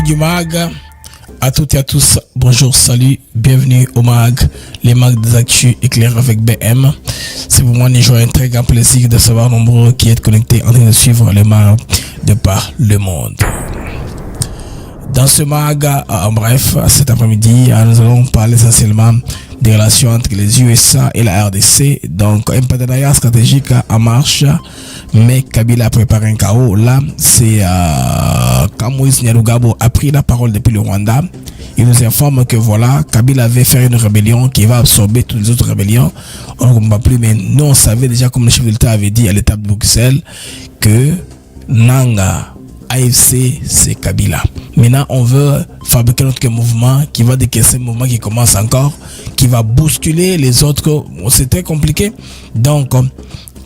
du MAG, à toutes et à tous, bonjour, salut, bienvenue au MAG, les MAG des actus éclairés avec BM. C'est pour moi un très grand plaisir de savoir nombreux qui êtes connectés en train de suivre les MAG de par le monde. Dans ce MAG, en bref, cet après-midi, nous allons parler essentiellement des relations entre les USA et la RDC. Donc, un partenariat stratégique en marche, mais Kabila a préparé un chaos. Là, c'est quand Moïse Nyarugabo a pris la parole depuis le Rwanda. Il nous informe que voilà, Kabila avait fait une rébellion qui va absorber toutes les autres rébellions. On ne comprend plus, mais nous, on savait déjà, comme le chef de l'État avait dit à l'étape de Bruxelles, que Nanga, AFC, c'est Kabila. Maintenant, on veut fabriquer notre mouvement qui va décaisser un mouvement qui commence encore, qui va bousculer les autres. C'est très compliqué. Donc,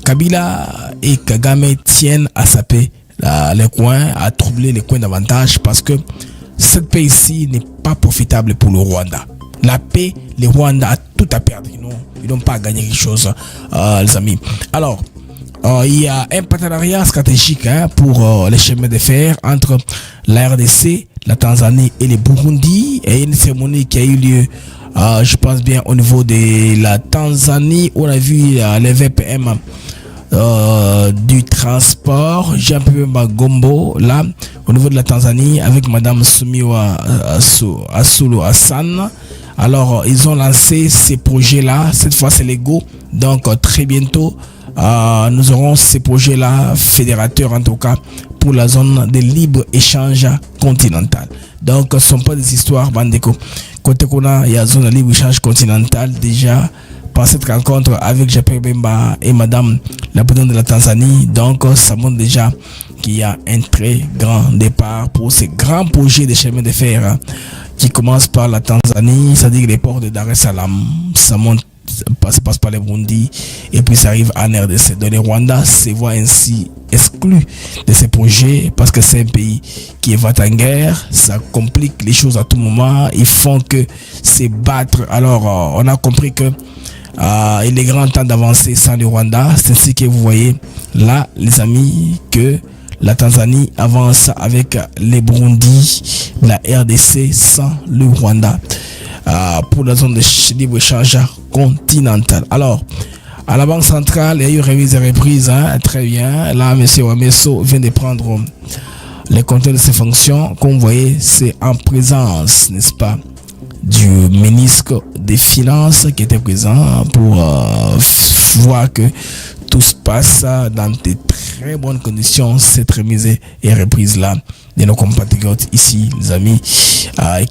Kabila et Kagame tiennent à saper les coins, à troubler les coins davantage parce que cette paix ici n'est pas profitable pour le Rwanda. La paix, le Rwanda a tout à perdre. Ils n'ont pas gagné quelque chose, les amis. Alors, il y a un partenariat stratégique pour les chemins de fer entre la RDC, la Tanzanie et le Burundi. Et une cérémonie qui a eu lieu, je pense bien, au niveau de la Tanzanie. On a vu les VPM du transport, Jean-Pierre Bagombo, là, au niveau de la Tanzanie, avec Madame Sumiwa Asulu Hassan. Alors, ils ont lancé ces projets-là. Cette fois, c'est l'ego. Donc, très bientôt, nous aurons ces projets-là fédérateurs, en tout cas, pour la zone de libre-échange continental. Donc, ce ne sont pas des histoires, Bandeko. Côté qu'on a, il y a zone de libre-échange continental déjà. Par cette rencontre avec Jean-Pierre Bemba et Madame la présidente de la Tanzanie, donc ça montre déjà qu'il y a un très grand départ pour ces grands projets de chemin de fer qui commencent par la Tanzanie, c'est-à-dire les ports de Dar es Salaam, ça monte, passe par les Burundi et puis ça arrive en RDC. Donc le Rwanda se voit ainsi exclu de ces projets parce que c'est un pays qui va en guerre, ça complique les choses à tout moment, ils font que se battre. Alors on a compris que il est grand temps d'avancer sans le Rwanda. C'est ainsi que vous voyez là, les amis, que la Tanzanie avance avec les Burundi, la RDC sans le Rwanda pour la zone de libre-échange continentale. Alors, à la Banque centrale, il y a eu remise et reprise, très bien. Là, M. Wameso vient de prendre les comptes de ses fonctions. Comme vous voyez, c'est en présence, n'est-ce pas, du ministre des Finances qui était présent pour voir que tout se passe dans de très bonnes conditions, cette remise et reprise là de nos compatriotes ici, les amis,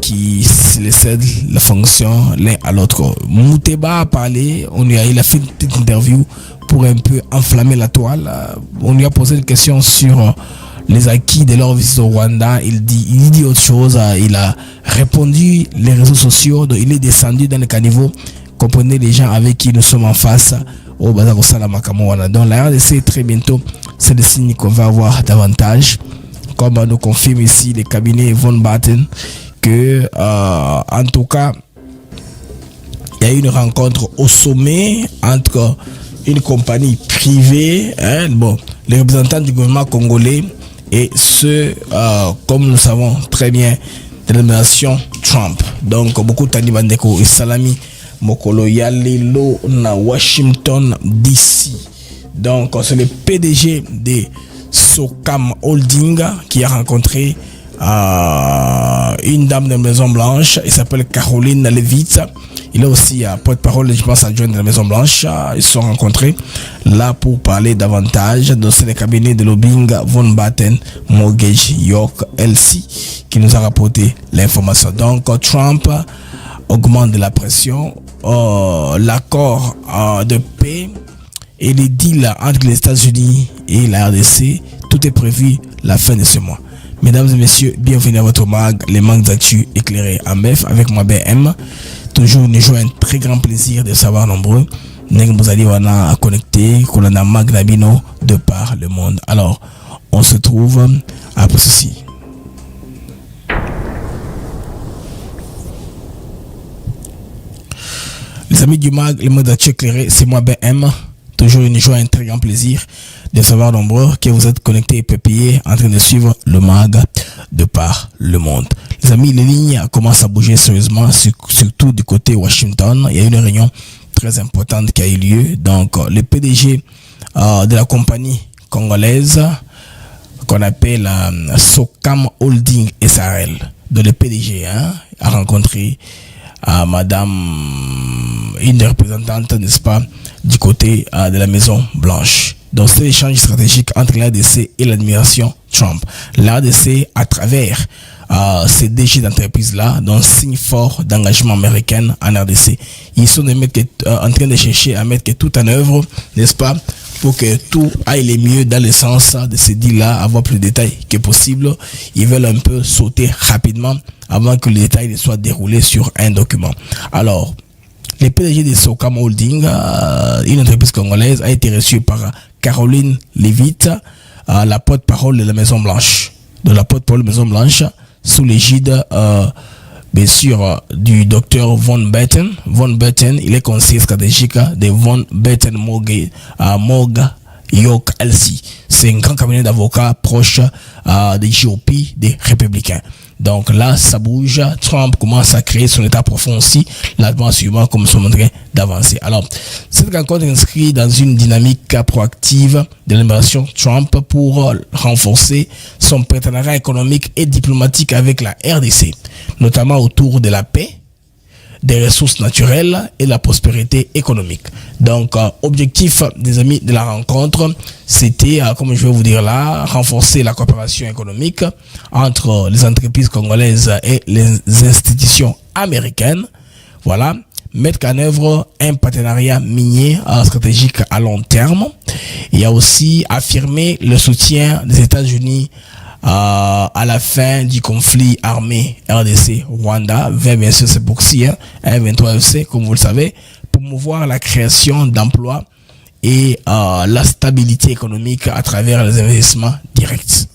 qui se laissent la fonction l'un à l'autre. Mouteba a parlé, il a fait une petite interview pour un peu enflammer la toile. On lui a posé une question sur les acquis de leur visite au Rwanda. Il dit autre chose. Il a répondu les réseaux sociaux. Donc il est descendu dans le caniveau. Comprenez les gens avec qui nous sommes en face au Bazar Salamakamouana. Donc la RDC très bientôt, c'est le signe qu'on va avoir davantage. Comme nous confirme ici les cabinets Von Batten que en tout cas il y a eu une rencontre au sommet entre une compagnie privée, les représentants du gouvernement congolais et ceux, comme nous savons très bien, de l'administration Trump. Donc, beaucoup de Tanibandeko et Salami Mokolo Yalelo na Washington DC. Donc, c'est le PDG de Socam Holding qui a rencontré une dame de la Maison Blanche. Elle s'appelle Caroline Levitt. Il est aussi porte-parole, je pense, adjoint de la Maison Blanche. Ils se sont rencontrés là pour parler davantage. Donc, c'est le cabinet de lobbying Von Batten Mortgage York LC qui nous a rapporté l'information. Donc, Trump augmente la pression. L'accord de paix et les deals entre les États-Unis et la RDC, tout est prévu la fin de ce mois. Mesdames et messieurs, bienvenue à votre MAG, les MAG d'actu éclairés en bref avec moi BM. Toujours nous jouons un très grand plaisir de savoir nombreux. Nous allons à connecter qu'on a MAG Nabino de par le monde. Alors, on se trouve après ceci. Les amis du MAG, les MAG d'actu éclairés, c'est moi BM. Toujours une joie, un très grand plaisir de savoir nombreux que vous êtes connectés et pépillés en train de suivre le MAG de par le monde. Les amis, les lignes commencent à bouger sérieusement, surtout du côté Washington. Il y a une réunion très importante qui a eu lieu. Donc, le PDG de la compagnie congolaise qu'on appelle Socam Holding SARL, de le PDG a rencontré madame, une représentante, n'est-ce pas, du côté de la Maison Blanche. Donc c'est l'échange stratégique entre l'ADC et l'administration Trump. L'ADC, à travers ces DG d'entreprise-là, donc signe fort d'engagement américain en RDC. Ils sont en train de chercher à mettre tout en œuvre, n'est-ce pas, pour que tout aille le mieux dans le sens de ces deals-là, avoir plus de détails que possible. Ils veulent un peu sauter rapidement avant que les détails ne soient déroulés sur un document. Alors, le PDG de Socam Holding, une entreprise congolaise, a été reçu par Caroline Levitt, la porte-parole de la Maison Blanche. De la porte-parole de la Maison Blanche, sous l'égide, bien sûr, du docteur Von Betten. Von Betten, il est conseiller stratégique de Von Betten Morg York LC. C'est un grand cabinet d'avocats proche des GOP, des républicains. Donc là, ça bouge. Trump commence à créer son état profond aussi. Là, suivant, comme sont en train d'avancer. Alors, cette rencontre inscrit dans une dynamique proactive de l'administration Trump pour renforcer son partenariat économique et diplomatique avec la RDC, notamment autour de la paix, des ressources naturelles et la prospérité économique. Donc, objectif des amis de la rencontre, c'était, comme je vais vous dire là, renforcer la coopération économique entre les entreprises congolaises et les institutions américaines. Voilà, mettre en œuvre un partenariat minier stratégique à long terme. Il y a aussi affirmer le soutien des États-Unis à la fin du conflit armé RDC-Rwanda, bien sûr c'est pour si, 23FC, comme vous le savez, promouvoir la création d'emplois et la stabilité économique à travers les investissements directs.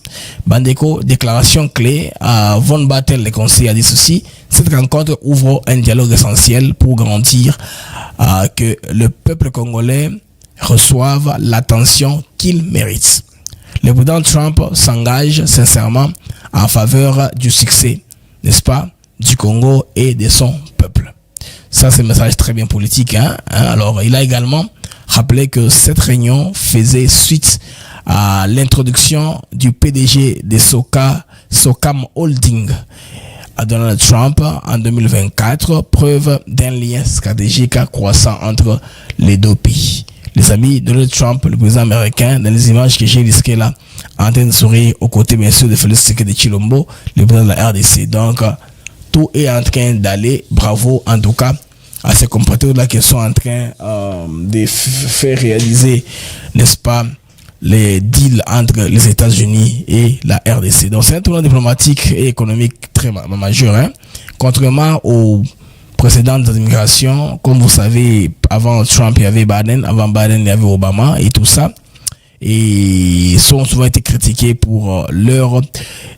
Bandeko, déclaration clé, Von Batten, le conseiller, a dit ceci: cette rencontre ouvre un dialogue essentiel pour garantir que le peuple congolais reçoive l'attention qu'il mérite. Le président Trump s'engage sincèrement en faveur du succès, n'est-ce pas, du Congo et de son peuple. Ça, c'est un message très bien politique. Alors, il a également rappelé que cette réunion faisait suite à l'introduction du PDG de Socam Holding à Donald Trump en 2024, preuve d'un lien stratégique croissant entre les deux pays. Les amis, Donald Trump, le président américain, dans les images que j'ai risquées là, en train de sourire aux côtés, bien sûr, de Félix Tshisekedi Tshilombo, le président de la RDC. Donc, tout est en train d'aller. Bravo, en tout cas, à ces compatriotes-là qui sont en train de faire réaliser, n'est-ce pas, les deals entre les États-Unis et la RDC. Donc, c'est un tournoi diplomatique et économique très majeur. Contrairement aux précédentes immigrations, comme vous savez, avant Trump, il y avait Biden, avant Biden, il y avait Obama et tout ça. Et ils ont souvent été critiqués pour leur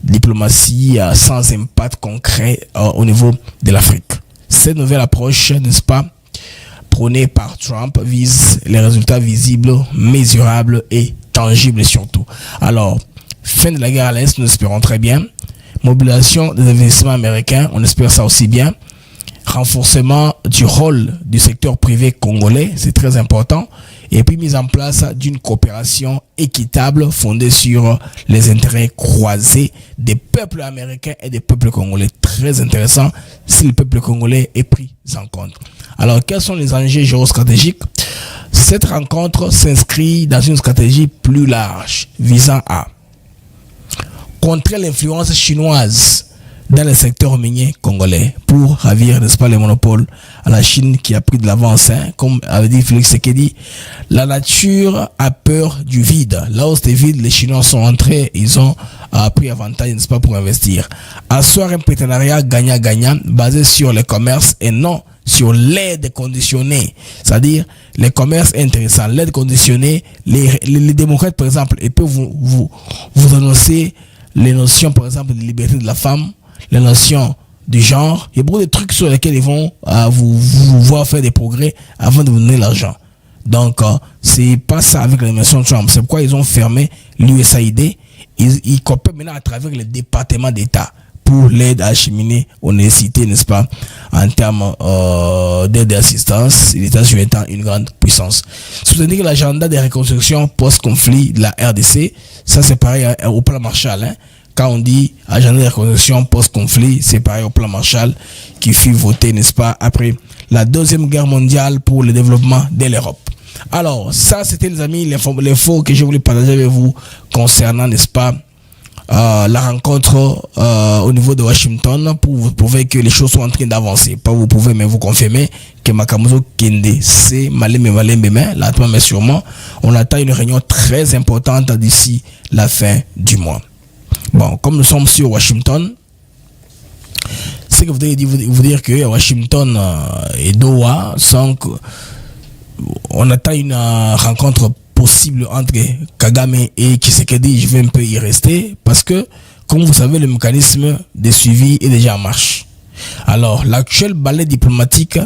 diplomatie sans impact concret au niveau de l'Afrique. Cette nouvelle approche, n'est-ce pas, prônée par Trump, vise les résultats visibles, mesurables et tangibles surtout. Alors, fin de la guerre à l'Est, nous espérons très bien. Mobilisation des investissements américains, on espère ça aussi bien. Renforcement du rôle du secteur privé congolais, c'est très important. Et puis mise en place d'une coopération équitable fondée sur les intérêts croisés des peuples américains et des peuples congolais. Très intéressant si le peuple congolais est pris en compte. Alors, quels sont les enjeux géostratégiques? Cette rencontre s'inscrit dans une stratégie plus large visant à contrer l'influence chinoise dans le secteur minier congolais pour ravir, n'est-ce pas, les monopoles à la Chine qui a pris de l'avance, comme avait dit Félix Tshisekedi. La nature a peur du vide. Là où c'était vide, les Chinois sont entrés, ils ont pris avantage, n'est-ce pas, pour investir. Asseoir un partenariat gagnant-gagnant basé sur le commerce et non sur l'aide conditionnée. C'est-à-dire, le commerce est intéressant. L'aide conditionnée, les démocrates, par exemple, ils peuvent vous annoncer les notions, par exemple, de liberté de la femme, les notions du genre. Il y a beaucoup de trucs sur lesquels ils vont vous voir faire des progrès avant de vous donner l'argent. Donc, c'est pas ça avec l'administration Trump. C'est pourquoi ils ont fermé l'USAID. Ils coopèrent maintenant à travers le département d'État pour pour l'aide à acheminer aux nécessités, n'est-ce pas, en termes d'aide et d'assistance, les États-Unis étant une grande puissance. Soutenir l'agenda de reconstruction post-conflit de la RDC, ça c'est pareil au plan Marshall. Hein. Quand on dit agenda de reconstruction post-conflit, c'est pareil au plan Marshall qui fut voté, n'est-ce pas, après la Deuxième Guerre mondiale pour le développement de l'Europe. Alors, ça c'était les amis, l'info que je voulais partager avec vous concernant, n'est-ce pas, la rencontre au niveau de Washington pour vous prouver que les choses sont en train d'avancer. Pas vous pouvez, mais vous confirmez que Makamuzo Kende, c'est Malembe, là, mais sûrement, on attend une réunion très importante d'ici la fin du mois. Bon, comme nous sommes sur Washington, c'est que vous devez vous dire que Washington et Doha sont, on attend une rencontre possible entre Kagame et Tshisekedi. Je vais un peu y rester parce que, comme vous savez, le mécanisme de suivi est déjà en marche. Alors, l'actuel balai diplomatique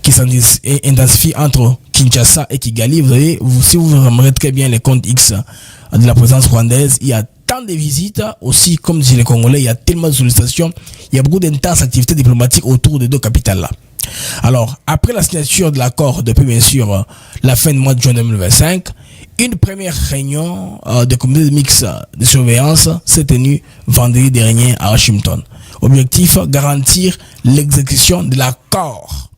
qui s'intensifie entre Kinshasa et Kigali, vous savez, si vous remarquez très bien les comptes X de la présidence rwandaise, il y a tant de visites aussi, comme disent les Congolais, il y a tellement de sollicitations, il y a beaucoup d'intenses activités diplomatiques autour des deux capitales-là. Alors, après la signature de l'accord, depuis bien sûr la fin du mois de juin 2025, une première réunion de comité de mix de surveillance s'est tenue vendredi dernier à Washington. Objectif, garantir l'exécution de l'accord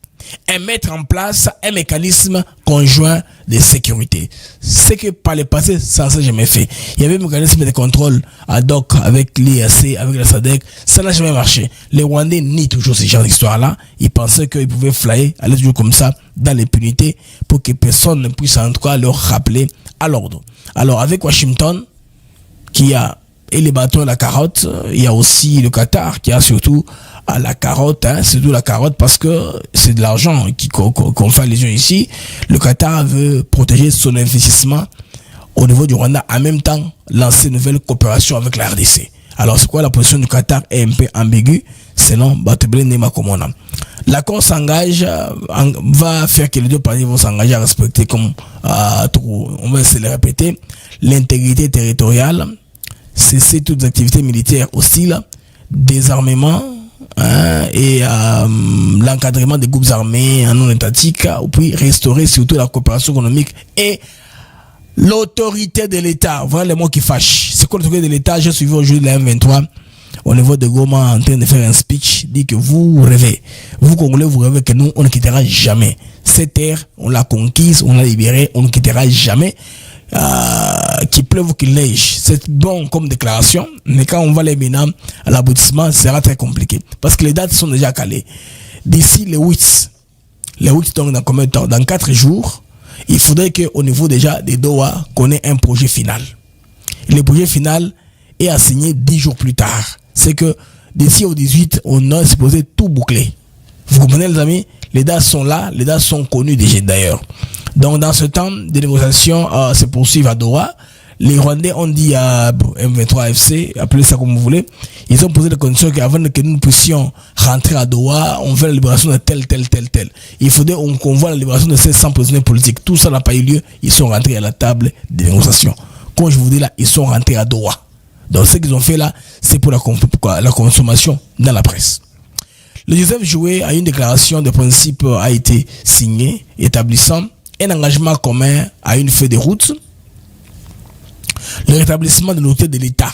et mettre en place un mécanisme conjoint de sécurité. Ce que par le passé, ça ne s'est jamais fait. Il y avait un mécanisme de contrôle ad hoc avec l'IAC, avec la SADC, ça n'a jamais marché. Les Rwandais nient toujours ce genre d'histoire-là. Ils pensaient qu'ils pouvaient flyer, aller toujours comme ça, dans l'impunité, pour que personne ne puisse en tout cas leur rappeler à l'ordre. Alors avec Washington, qui a et les bâtons et la carotte, il y a aussi le Qatar qui a surtout à la carotte, hein, c'est tout la carotte parce que c'est de l'argent qu'on fait les gens ici. Le Qatar veut protéger son investissement au niveau du Rwanda, en même temps lancer une nouvelle coopération avec la RDC. Alors c'est quoi la position du Qatar est un peu ambiguë selon Batebele Nema Komona. L'accord s'engage, va faire que les deux parties vont s'engager à respecter, comme on va essayer de le répéter, l'intégrité territoriale, cesser toutes les activités militaires hostiles, désarmement, et l'encadrement des groupes armés non étatiques, puis restaurer surtout la coopération économique et l'autorité de l'État. Voilà les mots qui fâchent. C'est quoi l'autorité de l'État? J'ai suivi aujourd'hui la M23 au niveau de Goma en train de faire un speech, dit que vous rêvez, vous Congolais, vous rêvez que nous, on ne quittera jamais. Cette terre, on l'a conquise, on l'a libérée, on ne quittera jamais. Qu'il pleuve ou qu'il neige, c'est bon comme déclaration, mais quand on va les mener à l'aboutissement, ce sera très compliqué parce que les dates sont déjà calées. D'ici les 8 donc dans combien de temps? Dans 4 jours, il faudrait qu'au niveau déjà des Doha, qu'on ait un projet final. Et le projet final est assigné 10 jours plus tard. C'est que d'ici au 18, on a supposé tout boucler. Vous comprenez les amis? Les dates sont là, les dates sont connues déjà d'ailleurs. Donc dans ce temps, des négociations se poursuivent à Doha. Les Rwandais ont dit à M23 FC, appelez ça comme vous voulez, ils ont posé des conditions qu'avant que nous puissions rentrer à Doha, on veut la libération de tel. Il faudrait qu'on voit la libération de ces 100 prisonniers politiques. Tout ça n'a pas eu lieu. Ils sont rentrés à la table des négociations. Comme je vous dis là, ils sont rentrés à Doha. Donc ce qu'ils ont fait là, c'est pour la consommation dans la presse. Le 19 juillet, une déclaration de principe a été signée, établissant un engagement commun à une feuille de route, le rétablissement de l'autorité de l'État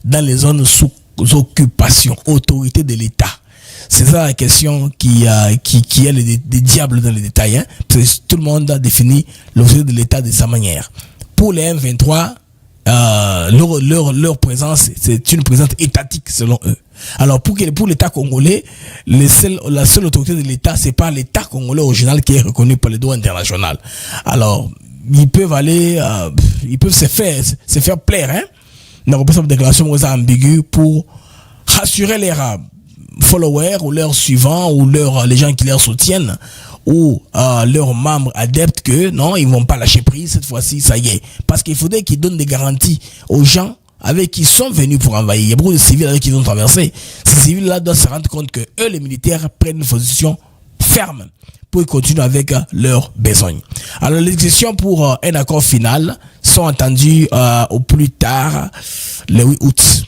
dans les zones sous occupation, autorité de l'État. C'est ça la question qui a des diables dans les détails. Hein, parce que tout le monde a défini l'autorité de l'État de sa manière. Pour les M23, leur présence, c'est une présence étatique selon eux. Alors pour l'État congolais, la seule autorité de l'État, c'est pas l'État congolais original qui est reconnu par le droit international. Alors ils peuvent aller, ils peuvent se faire plaire, hein. Dans une déclaration ambiguë pour rassurer leurs followers ou leurs suivants ou les gens qui leur soutiennent ou leurs membres adeptes que non, ils vont pas lâcher prise cette fois-ci, ça y est. Parce qu'il faudrait qu'ils donnent des garanties aux gens avec qui ils sont venus pour envahir. Il y a beaucoup de civils avec qui ils ont traversé. Ces civils-là doivent se rendre compte que eux, les militaires, prennent une position ferme pour continuer avec leurs besoins. Alors les discussions pour un accord final sont attendues au plus tard le 8 août.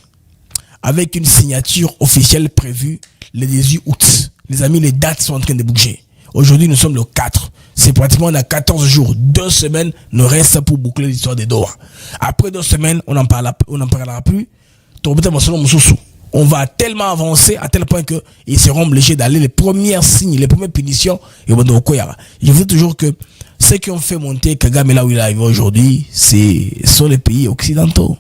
avec une signature officielle prévue le 18 août. Les amis, les dates sont en train de bouger. Aujourd'hui, nous sommes le 4. C'est pratiquement dans 14 jours. 2 semaines nous restent pour boucler l'histoire de Doha. Après 2 semaines, on n'en parlera plus. On va tellement avancer à tel point que ils seront obligés d'aller les premiers signes, les premières punitions. Je vous dis toujours que ceux qui ont fait monter Kagame là où il est arrivé aujourd'hui, sont les pays occidentaux.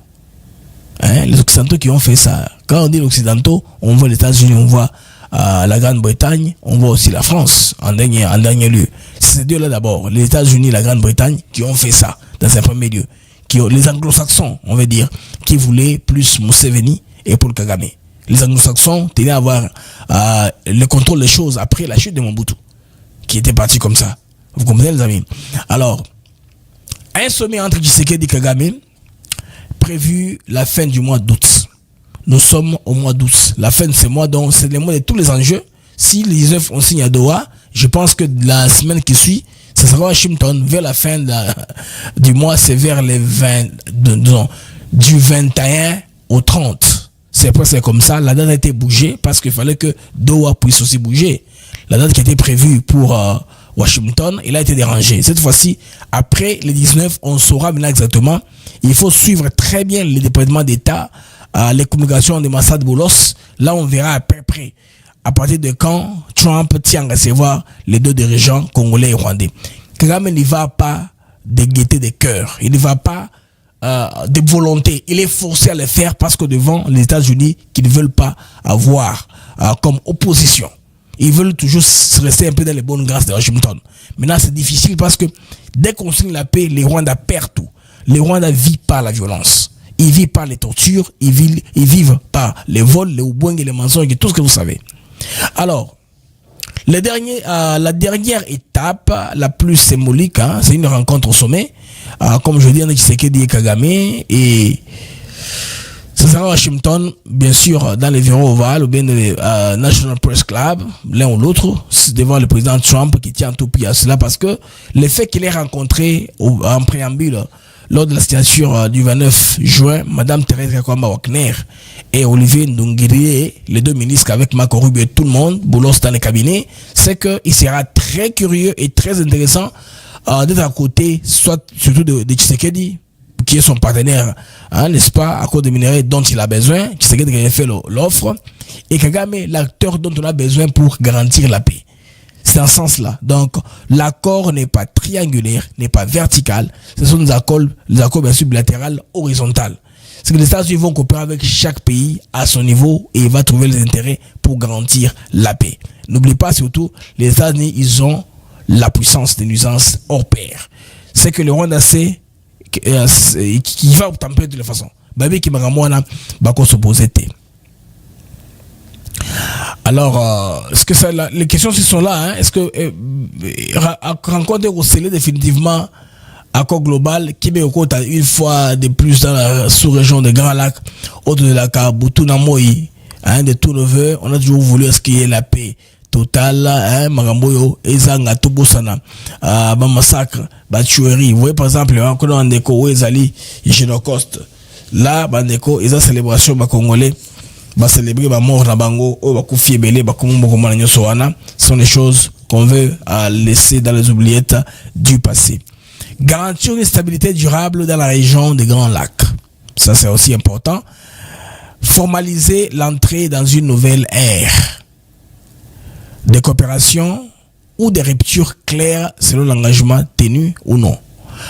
Les occidentaux qui ont fait ça. Quand on dit occidentaux, on voit les États-Unis, on voit la Grande-Bretagne, on voit aussi la France en dernier lieu. C'est ces deux-là d'abord, les États-Unis et la Grande-Bretagne, qui ont fait ça dans un premier lieu. Les anglo-saxons, on va dire, qui voulaient plus Museveni et Paul Kagame. Les anglo-saxons tenaient à avoir le contrôle des choses après la chute de Mobutu, qui était parti comme ça. Vous comprenez, les amis? Alors, un sommet entre Tshisekedi et Kagame prévu la fin du mois d'août. Nous sommes au mois d'août. La fin de ce mois, donc c'est le mois de tous les enjeux. Si les 19 on signe à Doha, je pense que la semaine qui suit, ce sera à Washington. Vers la fin du mois, c'est vers les 20, du 21 au 30. C'est presque comme ça. La date a été bougée parce qu'il fallait que Doha puisse aussi bouger. La date qui était prévue pour Washington, elle a été dérangée. Cette fois-ci, après les 19, on saura maintenant exactement. Il faut suivre très bien les départements d'État, les communications de Massad Boulos. Là, on verra à peu près à partir de quand Trump tient à recevoir les deux dirigeants congolais et rwandais. Kagame n'y va pas de gaieté de cœur. Il ne va pas de volonté. Il est forcé à le faire parce que devant les États-Unis qui ne veulent pas avoir comme opposition. Ils veulent toujours rester un peu dans les bonnes grâces de Washington. Maintenant, c'est difficile parce que dès qu'on signe la paix, les Rwandais perdent tout. Les Rwandais vivent par la violence. Ils vivent par les tortures. Ils vivent par les vols, les oubouings et les mensonges et tout ce que vous savez. Alors, la dernière étape, la plus symbolique, c'est une rencontre au sommet. Comme je dis, on a Tshisekedi et Kagame. Et ce sera à Washington, bien sûr, dans les bureaux ovales ou bien dans les National Press Club, l'un ou l'autre, devant le président Trump qui tient tout pied à cela parce que le fait qu'il ait rencontré en préambule lors de la signature du 29 juin, Madame Thérèse Kakwamba Wagner et Olivier Ndungiri, les deux ministres avec Marco Rubio et tout le monde, Boulos dans les cabinets, c'est qu'il sera très curieux et très intéressant d'être à côté, surtout de Tshisekedi, qui est son partenaire, n'est-ce pas, à cause des minéraux dont il a besoin, Tshisekedi qui a fait l'offre, et Kagame, l'acteur dont on a besoin pour garantir la paix. C'est en ce sens-là. Donc, l'accord n'est pas triangulaire, n'est pas vertical. Ce sont des accords bien sûr bilatéraux, horizontaux. C'est que les États-Unis vont coopérer avec chaque pays à son niveau et il va trouver les intérêts pour garantir la paix. N'oublie pas surtout, les États-Unis, ils ont la puissance des nuisances hors pair. C'est que le Rwanda sait qui va tempérer de toute façon. Babi qui m'a bako s'opposer. Alors, est-ce que ça, les questions sont là, est-ce que rencontre au scellé définitivement accord global qui met au compte une fois de plus dans la sous-région de Grand Lac, autour de la Kabutu Namoyi, de tout neveu, on a toujours voulu est-ce qu'il y ait la paix totale, Magamboyo, Ezanga, Tobosana, massacre, tuerie. Vous voyez par exemple, quand on a Ndeko, Ezali, Génocoste, là, Bandeko, Eza célébration, Congolais, célébrer la mort na bango ou bakufi ebele bakomo komana nyoso wana sont les choses qu'on veut laisser dans les oubliettes du passé. Garantir une stabilité durable dans la région des Grands Lacs, ça c'est aussi important. Formaliser l'entrée dans une nouvelle ère de coopération ou de rupture claire selon l'engagement tenu ou non.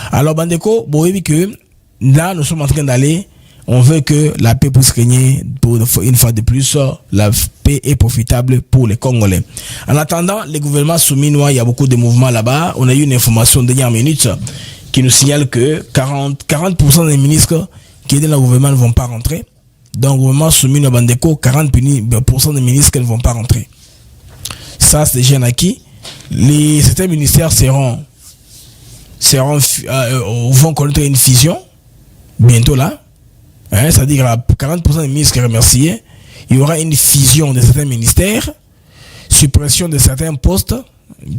Alors Bandeko, vous voyez que là nous sommes en train d'aller. On veut que la paix puisse régner pour une fois de plus. La paix est profitable pour les Congolais. En attendant, les gouvernements souminois, il y a beaucoup de mouvements là-bas. On a eu une information dernière minute qui nous signale que 40% des ministres qui étaient dans le gouvernement ne vont pas rentrer. Dans le gouvernement souminois Bandeko, 40% des ministres qui ne vont pas rentrer. Ça, c'est déjà acquis. Certains ministères vont connaître une fusion bientôt là. C'est-à-dire à 40% des ministres qui remerciés, il y aura une fusion de certains ministères, suppression de certains postes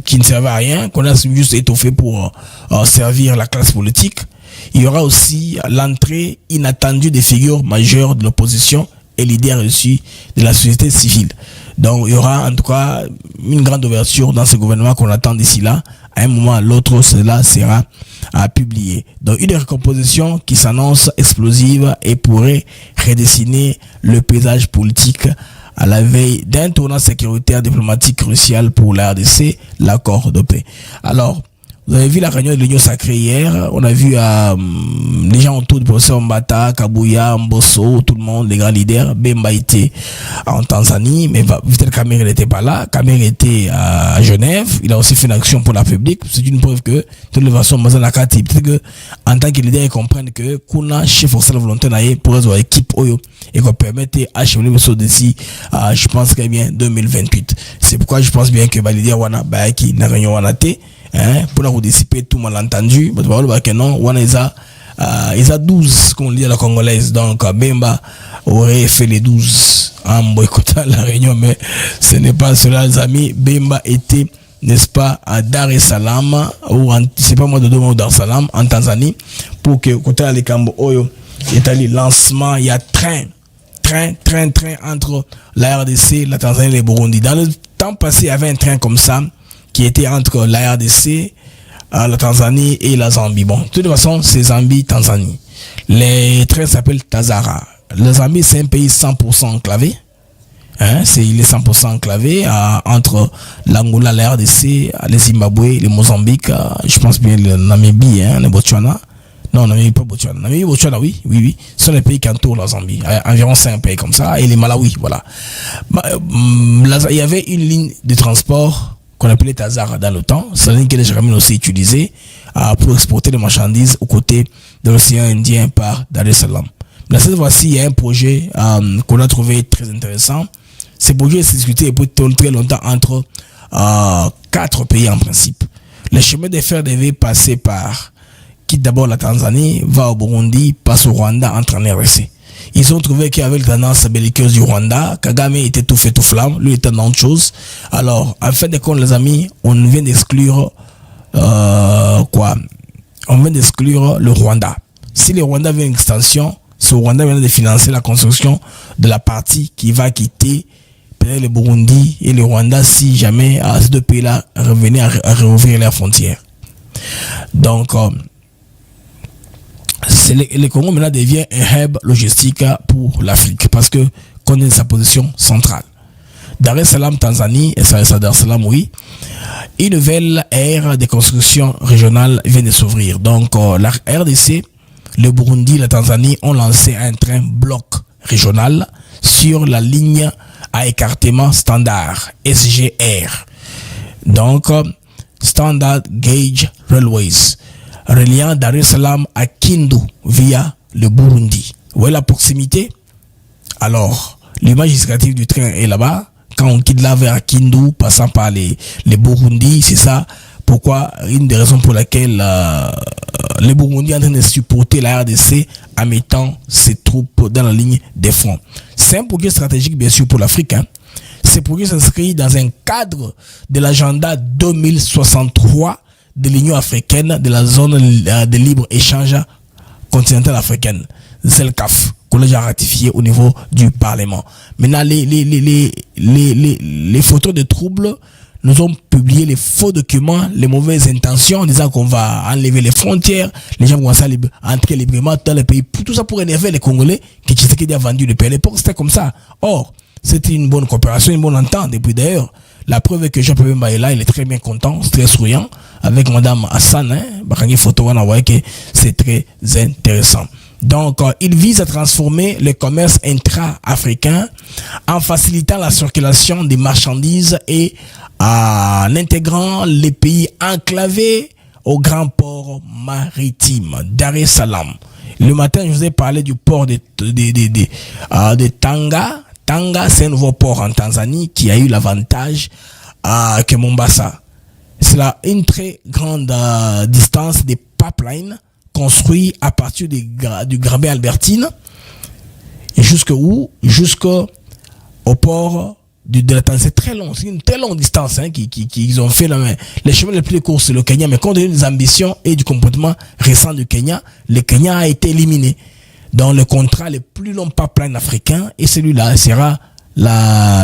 qui ne servent à rien, qu'on a juste étoffé pour servir la classe politique. Il y aura aussi l'entrée inattendue des figures majeures de l'opposition et leaders issus de la société civile. Donc il y aura en tout cas une grande ouverture dans ce gouvernement qu'on attend d'ici là. À un moment à l'autre, cela sera publié. Donc une recomposition qui s'annonce explosive et pourrait redessiner le paysage politique à la veille d'un tournant sécuritaire diplomatique crucial pour la RDC, l'accord de paix. Alors, vous avez vu la réunion de l'Union sacrée hier. On a vu les gens autour du professeur Mbata, Kabuya, Mbosso, tout le monde, les grands leaders. Bemba était en Tanzanie, mais Vital Kamerhe n'était pas là. Kamerhe était à Genève. Il a aussi fait une action pour la République. C'est une preuve que, de toute façon, Mazanakati, peut-être que, en tant que leader, ils comprennent que Kuna, chef force de volonté, pour résoudre l'équipe Oyo, et qu'on permettait à Chemin Mbosso d'ici, je pense qu'il y a bien 2028. C'est pourquoi je pense bien que Validé Wana, Bayaki, la réunion Wanate, pour la dissiper tout malentendu, non, ils a 12, comme on dit à la congolaise, donc Bemba aurait fait les 12 en boycottant la réunion, mais ce n'est pas cela, les amis. Bemba était, n'est-ce pas, à Dar es Salaam, ou c'est pas moi de Dodoma ou Dar es Salaam, en Tanzanie, pour que, côté les Cambo Oyo, il y a le lancement, il y a train entre la RDC, la Tanzanie et le Burundi. Dans le temps passé, il y avait un train comme ça, qui était entre la RDC, la Tanzanie et la Zambie. Bon, de toute façon, c'est Zambie-Tanzanie. Les trains s'appellent Tazara. La Zambie, c'est un pays 100% enclavé. Il est 100% enclavé entre l'Angola, la RDC, le Zimbabwe, le Mozambique, je pense bien le Namibie, le Botswana. Non, Namibie, pas Botswana. Namibie, Botswana, oui. Ce sont les pays qui entourent la Zambie. Environ 5 pays comme ça. Et les Malawi, voilà. Il y avait une ligne de transport qu'on appelait Tazara dans le temps. C'est une ligne que les Jérémiens ont aussi utilisée pour exporter les marchandises aux côtés de l'océan Indien par Dar es Salaam. Mais cette fois-ci, il y a un projet qu'on a trouvé très intéressant. Ce projet s'est discuté depuis très longtemps entre 4 pays en principe. Le chemin de fer devait passer par, quitte d'abord la Tanzanie, va au Burundi, passe au Rwanda, entre en RDC. Ils ont trouvé qu'il y avait la tendance belliqueuse du Rwanda. Kagame était tout fait tout flamme. Lui était dans autre chose. Alors, en fin de compte, les amis, on vient d'exclure On vient d'exclure le Rwanda. Si le Rwanda veut une extension, ce Rwanda vient de financer la construction de la partie qui va quitter peut-être le Burundi et le Rwanda si jamais ces deux pays-là revenaient à rouvrir leurs frontières. Donc, le Congo maintenant devient un hub logistique pour l'Afrique parce que connaît sa position centrale. Dar es Salaam, Tanzanie, et ça Dar es Salaam, oui. Une nouvelle ère de construction régionale vient de s'ouvrir. Donc, la RDC, le Burundi, la Tanzanie ont lancé un train bloc régional sur la ligne à écartement standard, SGR. Donc, Standard Gauge Railways, reliant Dar es Salaam à Kindu via le Burundi. Vous voyez la proximité? Alors, l'image indicative du train est là-bas. Quand on quitte là vers Kindu, passant par les Burundi, c'est ça. Pourquoi? Une des raisons pour laquelle les Burundi sont en train de supporter la RDC en mettant ses troupes dans la ligne des fronts. C'est un projet stratégique, bien sûr, pour l'Afrique. Ce projet s'inscrit dans un cadre de l'agenda 2063 de l'Union africaine de la zone de libre-échange continentale africaine, ZELCAF, qu'on a déjà ratifié au niveau du Parlement. Maintenant, les photos de troubles nous ont publié les faux documents, les mauvaises intentions, en disant qu'on va enlever les frontières, les gens vont entrer librement dans le pays. Tout ça pour énerver les Congolais qui Tshisekedi a vendu le pays. À l'époque, c'était comme ça. Or, c'était une bonne coopération, une bonne entente. Et puis d'ailleurs, la preuve est que Jean-Pierre Bemba est là, il est très bien content, très souriant, avec Madame Hassan, photo, on voit que c'est très intéressant. Donc, il vise à transformer le commerce intra-africain en facilitant la circulation des marchandises et en intégrant les pays enclavés au grand port maritime Dar es Salaam. Le matin, je vous ai parlé du port de Tanga. Tanga, c'est un nouveau port en Tanzanie qui a eu l'avantage que Mombasa. C'est là une très grande distance des pipelines construits à partir du Grabé Albertine et jusqu'au port de la Tanzanie. C'est très long, c'est une très longue distance qu'ils ont fait. Les chemins les plus courts, c'est le Kenya, mais compte tenu des ambitions et du comportement récent du Kenya, le Kenya a été éliminé. dans le contrat le plus long pipeline africain, et celui-là sera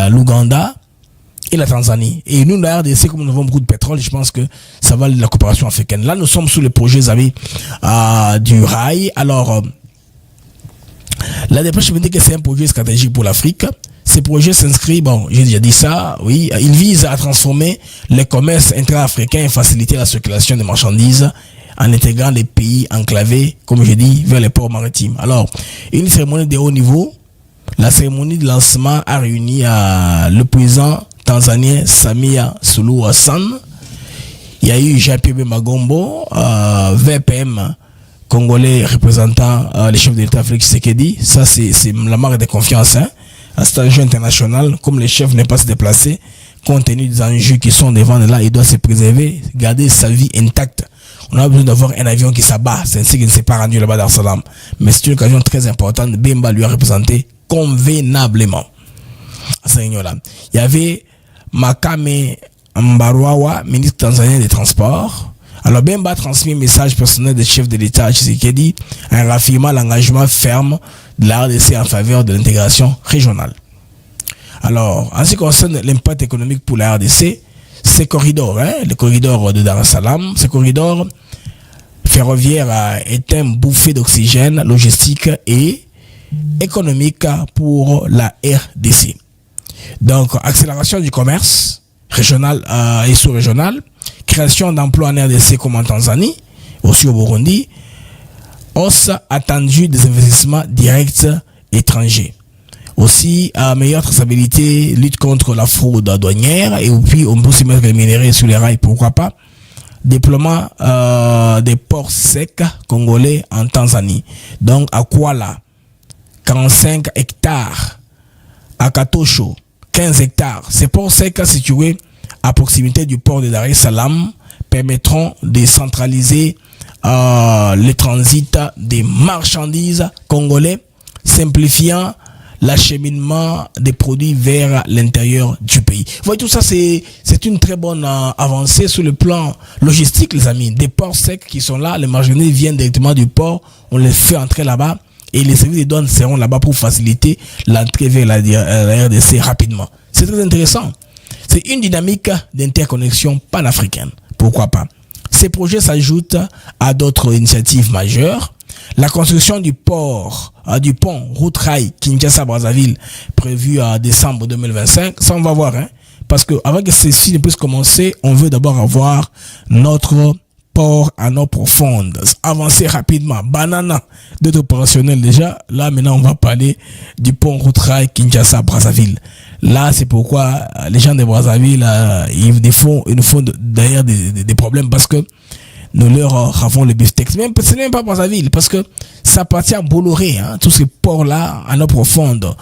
l'Ouganda et la Tanzanie. Et nous, la RDC, comme nous avons beaucoup de pétrole, je pense que ça va de la coopération africaine. Là, nous sommes sous le projet, vous savez, du rail. Alors, la dépêche me dit que c'est un projet stratégique pour l'Afrique. Ce projet s'inscrit, bon, j'ai déjà dit ça, oui, il vise à transformer le commerce intra-africain et faciliter la circulation des marchandises en intégrant les pays enclavés, comme je dis, vers les ports maritimes. Alors, une cérémonie de haut niveau, la cérémonie de lancement a réuni le président tanzanien Samia Suluhu Hassan. Il y a eu Jean-Pierre Magombo, VPM congolais représentant les chefs de l'État Félix Tshisekedi. Ça, c'est la marque de confiance, hein. À cet enjeu international, comme les chefs n'est pas se déplacer, compte tenu des enjeux qui sont devant là, il doit se préserver, garder sa vie intacte. On a besoin d'avoir un avion qui s'abat, c'est ainsi qu'il ne s'est pas rendu là-bas dans Salam. Mais c'est une occasion très importante. Bemba lui a représenté convenablement à ce réunion-là. Il y avait Makame Mbarwawa, ministre tanzanien des Transports. Alors Bemba a transmis un message personnel des chefs de l'État Tshisekedi, un raffinement l'engagement ferme de la RDC en faveur de l'intégration régionale. Alors, en ce qui concerne l'impact économique pour la RDC, ces corridors, le corridor de Dar es Salaam, ce corridor ferroviaire est un bouffée d'oxygène logistique et économique pour la RDC. Donc, accélération du commerce régional et sous-régional, création d'emplois en RDC comme en Tanzanie, aussi au Burundi, hausse attendue des investissements directs étrangers. Aussi, meilleure traçabilité, lutte contre la fraude douanière, et puis on peut aussi mettre les minéraux sur les rails, pourquoi pas. Déploiement des ports secs congolais en Tanzanie. Donc, à Kuala, 45 hectares. À Katosho, 15 hectares. Ces ports secs situés à proximité du port de Dar es Salaam permettront de centraliser le transit des marchandises congolais, simplifiant l'acheminement des produits vers l'intérieur du pays. Vous voyez, tout ça, c'est une très bonne avancée sur le plan logistique, les amis. Des ports secs qui sont là, les marchandises viennent directement du port, on les fait entrer là-bas et les services de douane seront là-bas pour faciliter l'entrée vers la RDC rapidement. C'est très intéressant. C'est une dynamique d'interconnexion panafricaine. Pourquoi pas? Ces projets s'ajoutent à d'autres initiatives majeures. La construction du pont route rail Kinshasa-Brazzaville prévu en décembre 2025, ça on va voir, hein, parce que avant que ceci ne puisse commencer, on veut d'abord avoir notre port à eau profonde, avancer rapidement, banana d'être opérationnel déjà. Là maintenant on va parler du pont route rail Kinshasa-Brazzaville. Là c'est pourquoi les gens de Brazzaville ils nous font d'ailleurs des problèmes, parce que nous leur avons le beefsteak. Ce n'est même pas Brazzaville, parce que ça appartient à Bolloré, hein, tous ces ports-là, en eau profonde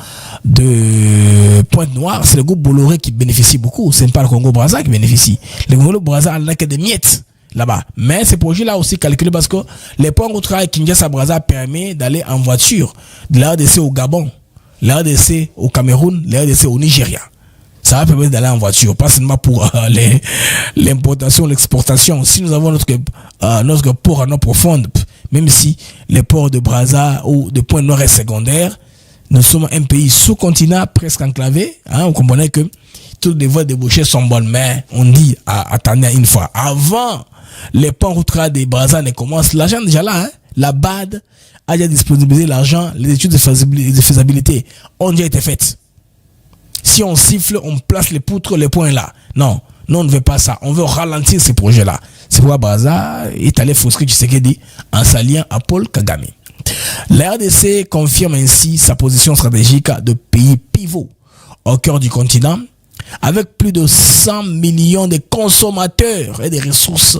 de Pointe-Noire, c'est le groupe Bolloré qui bénéficie beaucoup. Ce n'est pas le Congo-Brazza qui bénéficie. Le Congo-Brazza n'a que des miettes là-bas. Mais ces projets-là aussi calculés, parce que les ports route rail Kinshasa-Brazza permet d'aller en voiture de la RDC au Gabon, la RDC au Cameroun, la RDC au Nigeria. Ça va permettre d'aller en voiture, pas seulement pour l'importation, l'exportation. Si nous avons notre port en eau profonde, même si les ports de Brazza ou de Pointe-Noire est secondaire, nous sommes un pays sous-continent presque enclavé. Hein, vous comprenez que toutes les voies débouchées sont bonnes, mais on dit attendez une fois. Avant les ponts route rail de Brazza ne commencent, l'argent déjà là, hein, la BAD a déjà disponibilisé l'argent, les études de faisabilité ont déjà été faites. Si on siffle, on place les poutres, les points là. Non, on ne veut pas ça. On veut ralentir ces projets-là. C'est pourquoi Brazza est allé frustrer Tshisekedi en s'alliant à Paul Kagame. La RDC confirme ainsi sa position stratégique de pays pivot au cœur du continent, avec plus de 100 millions de consommateurs et des ressources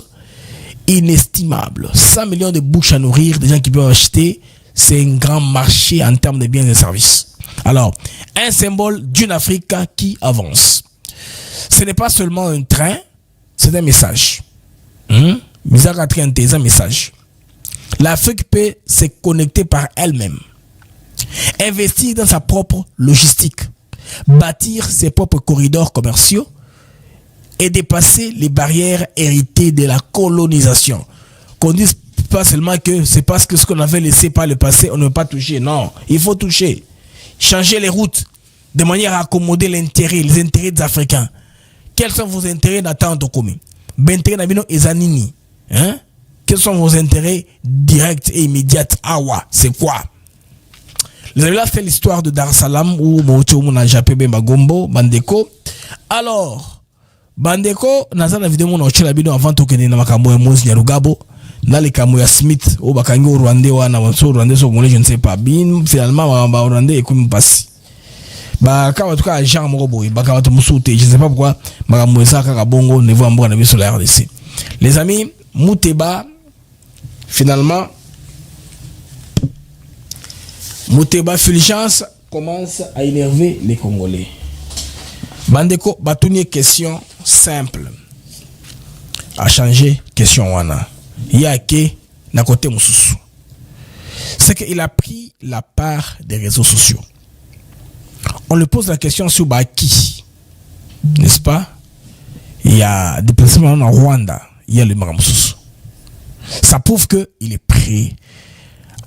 inestimables. 100 millions de bouches à nourrir, des gens qui peuvent acheter. C'est un grand marché en termes de biens et services. Alors, un symbole d'une Afrique qui avance. Ce n'est pas seulement un train, c'est un message. C'est un message. L'Afrique peut se connecter par elle-même, investir dans sa propre logistique, bâtir ses propres corridors commerciaux et dépasser les barrières héritées de la colonisation. Qu'on dise pas seulement que c'est parce que ce qu'on avait laissé par le passé, on ne veut pas toucher. Non, il faut toucher. Changer les routes de manière à accommoder les intérêts des Africains. Quels sont vos intérêts d'attente au commun? Bentéré Nabino et Zanini. Hein? Quels sont vos intérêts directs et immédiats? Awa, c'est quoi? Vous avez là fait l'histoire de Dar es Salaam où Mocho Mouna Japé Bagombo, Bandeko. Alors, Bandeko, Nazan a vidéo mon oche la bino avant que na makambo ya Moïse Nyarugabo, na les kamo ya Smith, au Bakango Rwandais ou na Wanso Rwandais so je ne sais pas. Bin, finalement, ba Rwandais et comme passe. Bah, quand en tout cas, Jean Moroboy, bah, quand je ne sais pas pourquoi, bah, Moussa Kakabongo, ne voit pas sur la RDC. Les amis, Mouteba, finalement, Mouteba Fulgence commence à énerver les Congolais. Bandeko, Batouni, question simple. A changer, question wana. Yake, na côté Moussou. C'est qu'il a pris la part des réseaux sociaux. On lui pose la question sur qui, n'est-ce pas? Il y a des personnes en Rwanda, il y a le Maramoussou. Ça prouve qu'il est prêt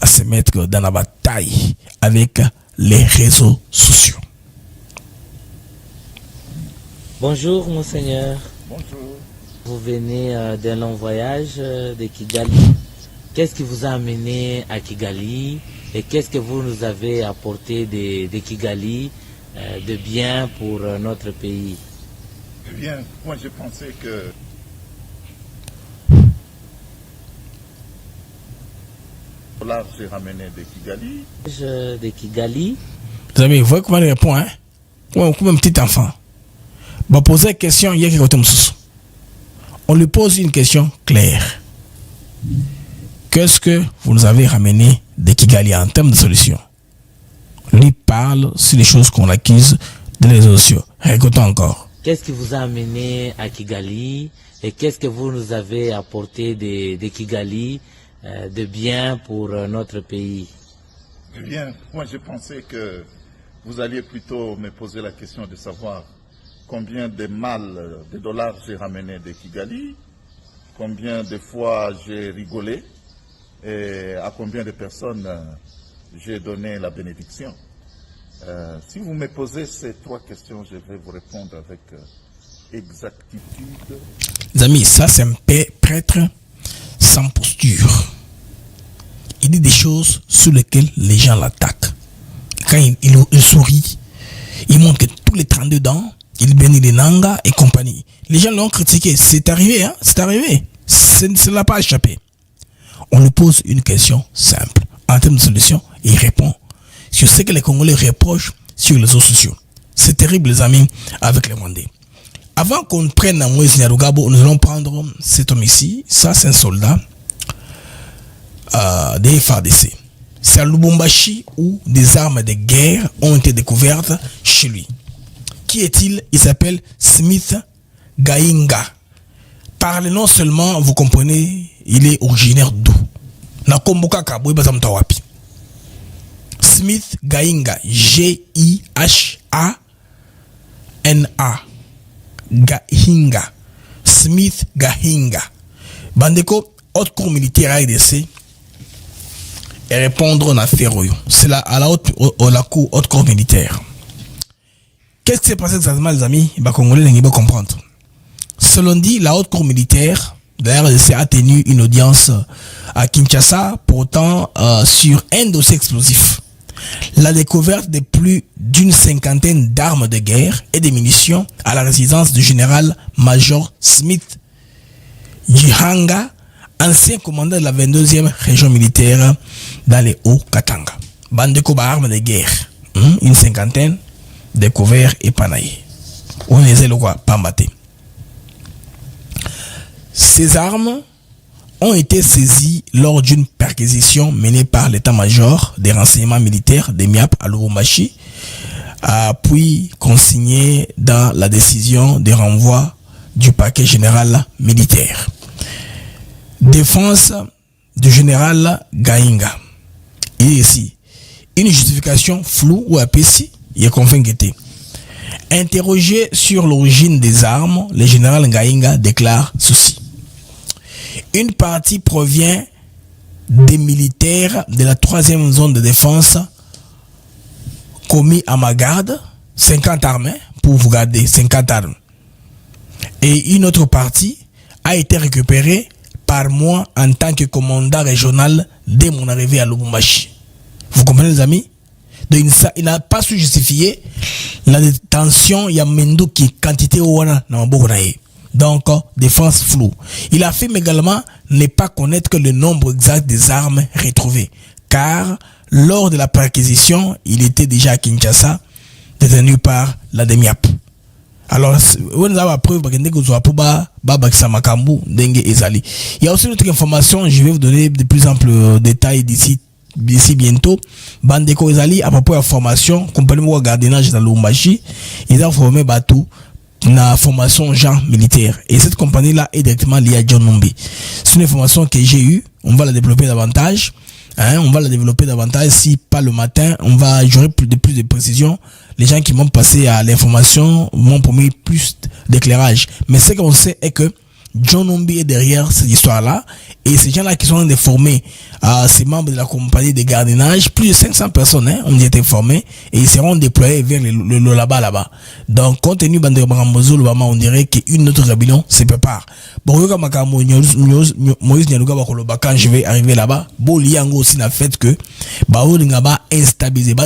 à se mettre dans la bataille avec les réseaux sociaux. Bonjour, monseigneur. Bonjour. Vous venez d'un long voyage de Kigali. Qu'est-ce qui vous a amené à Kigali et qu'est-ce que vous nous avez apporté de Kigali de bien pour notre pays? Eh bien, moi je pensais que là j'ai ramené de Kigali. De Kigali. Vous avez vu comment il répond, hein? Ouais, comme un petit enfant. On va poser une question, il y a quelque chose. On lui pose une question claire. Qu'est-ce que vous nous avez ramené de Kigali en termes de solution? Lui parle sur les choses qu'on accuse de les réseaux sociaux. Récoutons encore. Qu'est-ce qui vous a amené à Kigali et qu'est-ce que vous nous avez apporté de Kigali de bien pour notre pays? Eh bien, moi je pensais que vous alliez plutôt me poser la question de savoir combien de dollars j'ai ramené de Kigali, combien de fois j'ai rigolé et à combien de personnes j'ai donné la bénédiction. Si vous me posez ces trois questions, je vais vous répondre avec exactitude. Les amis, ça c'est un prêtre sans posture. Il dit des choses sur lesquelles les gens l'attaquent. Quand il sourit, il montre que tous les 32 dents, il bénit les Nanga et compagnie. Les gens l'ont critiqué. C'est arrivé, hein? C'est arrivé. Ça ne l'a pas échappé. On lui pose une question simple. En termes de solution, il répond sur ce que les Congolais reprochent sur les réseaux sociaux. C'est terrible, les amis, avec les Rwandais. Avant qu'on prenne Moïse Nyarugabo, nous allons prendre cet homme ici. Ça, c'est un soldat des FARDC. C'est à Lubumbashi où des armes de guerre ont été découvertes chez lui. Qui est-il? Il s'appelle Smith Gainga. Par le nom seulement, vous comprenez, il est originaire d'où? Smith Gainga, G-I-H-A-N-A. Gahinga. Smith Gahinga. Bandeko, haute cour militaire ADC. Et répondre en affaire. C'est là à la haute cour militaire. Qu'est-ce qui s'est passé exactement, les amis? Congolais n'ont pas comprendre. Selon dit, la haute cour militaire de la RDC a tenu une audience à Kinshasa, pourtant sur un dossier explosif. La découverte de plus d'une cinquantaine d'armes de guerre et de munitions à la résidence du général-major Smith Jihanga, ancien commandant de la 22e région militaire dans les Hauts-Katanga. Bandeko armes de guerre, une cinquantaine, découvert et panaillé. On est le quoi, pambaté. Ces armes ont été saisies lors d'une perquisition menée par l'état-major des renseignements militaires des MIAP à Lubumbashi, puis consignées dans la décision de renvoi du parquet général militaire. Défense du général Gainga. Il est ici une justification floue ou apaisie. Il est convaincu. Interrogé sur l'origine des armes, le général Gainga déclare ceci. Une partie provient des militaires de la 3e zone de défense commis à ma garde, 50 armes, pour vous garder, 50 armes. Et une autre partie a été récupérée par moi en tant que commandant régional dès mon arrivée à Lubumbashi. Vous comprenez les amis? Donc il n'a pas su justifier la détention il y a Mendo qui quantité ouana na mabokonaye. Donc défense floue. Il affirme également ne pas connaître que le nombre exact des armes retrouvées, car lors de la perquisition, il était déjà à Kinshasa, détenu par la DEMIAP. Alors, on a la preuve il y a aussi une autre information, je vais vous donner de plus amples détails d'ici bientôt. Bandeko Ezali, à propos de la formation, compagnie de gardiennage dans Lubumbashi, ils ont formé Batou na formation genre militaire. Et cette compagnie-là est directement liée à John Numbi. C'est une information que j'ai eue, on va la développer davantage. On va la développer davantage. Si pas le matin, on va j'aurai plus de précision. Les gens qui m'ont passé à l'information m'ont promis plus d'éclairage. Mais ce qu'on sait est que John Numbi est derrière cette histoire-là. Et ces gens-là qui sont en train de former ces membres de la compagnie de gardiennage, plus de 500 personnes ont été formées et ils seront déployés vers le là-bas. Donc, compte tenu de Barambozo, on dirait qu'une autre rébellion se prépare. Bon, Moïse Nyaluga quand je vais arriver là-bas, bon, il y a aussi le fait que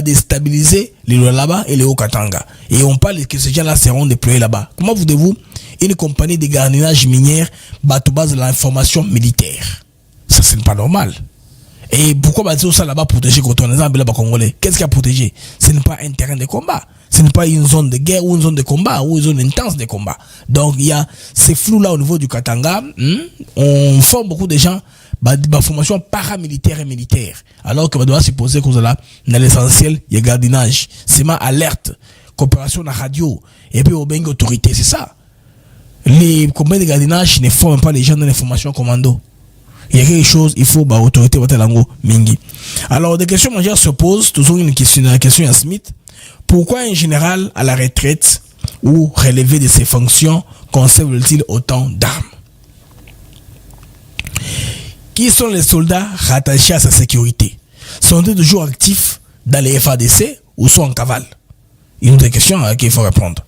déstabiliser les là-bas et les Haut-Katanga. Et on parle que ces gens-là seront déployés là-bas. Comment voulez-vous une compagnie de gardiennage minière base de l'information militaire? Ça, c'est pas normal. Et pourquoi bâtir ça là-bas protéger contre les armes là-bas congolais? Qu'est-ce qu'il y a protégé? Ce n'est pas un terrain de combat. Ce n'est pas une zone de guerre ou une zone de combat ou une zone intense de combat. Donc, il y a ces flous-là au niveau du Katanga. On forme beaucoup de gens formation paramilitaire et militaire. Alors que on doit supposer que là, dans l'essentiel, il y a gardiennage. C'est ma alerte, coopération à la radio et puis au bengue autorité. C'est ça. Les compagnies de gardiennage ne forment pas les gens dans l'information commando. Il y a quelque chose, il faut autorité mingi. Alors des questions majeures se posent, toujours la question à Smith. Pourquoi un général à la retraite ou relevé de ses fonctions conserve-t-il autant d'armes? Qui sont les soldats rattachés à sa sécurité? Sont-ils toujours actifs dans les FADC ou sont en cavale? Une autre question à laquelle il faut répondre.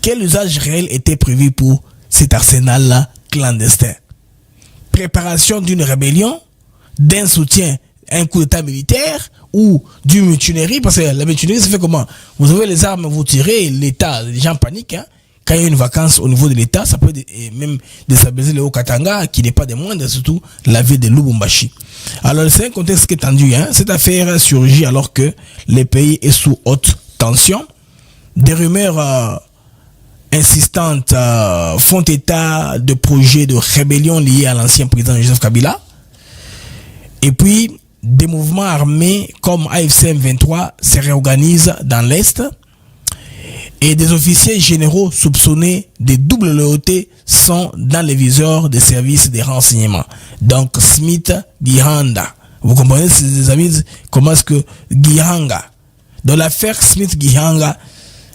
Quel usage réel était prévu pour cet arsenal-là clandestin? Préparation d'une rébellion, d'un soutien, un coup d'état militaire ou d'une mutinerie? Parce que la mutinerie se fait comment? Vous avez les armes, vous tirez, l'État, les gens paniquent. Quand il y a une vacance au niveau de l'État, ça peut même déstabiliser le Haut-Katanga, qui n'est pas des moindres, surtout la ville de Lubumbashi. Alors c'est un contexte qui est tendu. Cette affaire surgit alors que le pays est sous haute tension. Des rumeurs insistantes font état de projets de rébellion liés à l'ancien président Joseph Kabila. Et puis, des mouvements armés comme AFC M23 se réorganisent dans l'Est. Et des officiers généraux soupçonnés de double loyauté sont dans les viseurs des services de renseignement. Donc, Smith Gihanga. Vous comprenez, ces amis, comment est-ce que Gihanga, dans l'affaire Smith Gihanga,